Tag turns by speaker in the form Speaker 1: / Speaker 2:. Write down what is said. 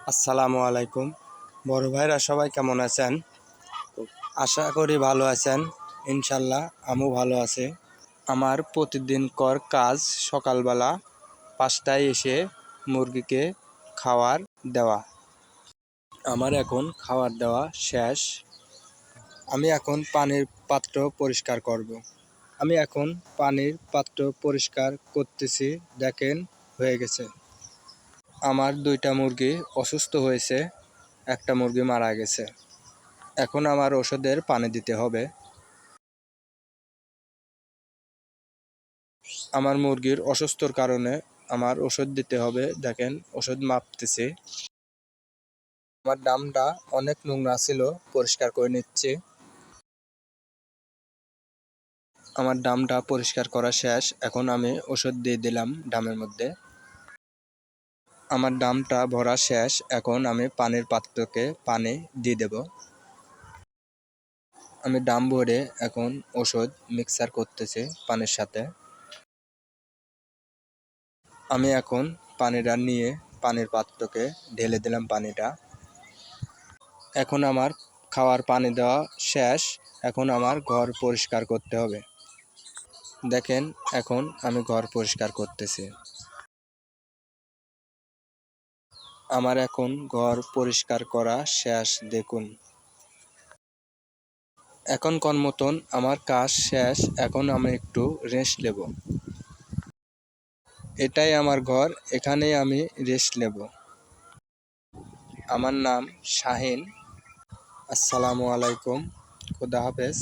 Speaker 1: আসসালামু আলাইকুম। বড় ভাইরা সবাই কেমন আছেন? আশা করি ভালো আছেন। ইনশাল্লাহ আমিও ভালো আছি। আমার প্রতিদিনকার কাজ সকালবেলা 5টায় এসে মুরগিকে খাবার দেওয়া। আমার এখন খাবার দেওয়া শেষ। আমি এখন পানির পাত্র পরিষ্কার করব। আমি এখন পানির পাত্র পরিষ্কার করতেছি। দেখেন হয়ে গেছে। আমার 2টা মুরগি অসুস্থ হয়েছে, একটা মুরগি মারা গেছে। এখন আমার ওষুধের পানি দিতে হবে। আমার মুরগির অসুস্থর কারণে আমার ওষুধ দিতে হবে। দেখেন ওষুধ মাপতেছি। আমার ডামটা অনেক নোংরা ছিল, পরিষ্কার করে নিচ্ছি। আমার ডামটা পরিষ্কার করা শেষ। এখন আমি ওষুধ দিয়ে দিলাম ডামের মধ্যে। আমার ডামটা ভরা শেষ। এখন আমি পানির পাত্রকে পানি দিয়ে দেব। আমি ডাম ভরে এখন ওষুধ মিক্সার করতেছি পানির সাথে। আমি এখন পানিটা নিয়ে পানির পাত্রকে ঢেলে দিলাম পানিটা। এখন আমার খাওয়ার পানি দেওয়া শেষ। এখন আমার ঘর পরিষ্কার করতে হবে। দেখেন এখন আমি ঘর পরিষ্কার করতেছি। আমার এখন ঘর পরিষ্কার করা শেষ। দেখুন এখনকার মতন আমার কাজ শেষ। এখন আমি একটু রেস্ট নেব। এটাই আমার ঘর, এখানেই আমি রেস্ট নেব। আমার নাম শাহিন। আসসালামু আলাইকুম। খুদা হাফেজ।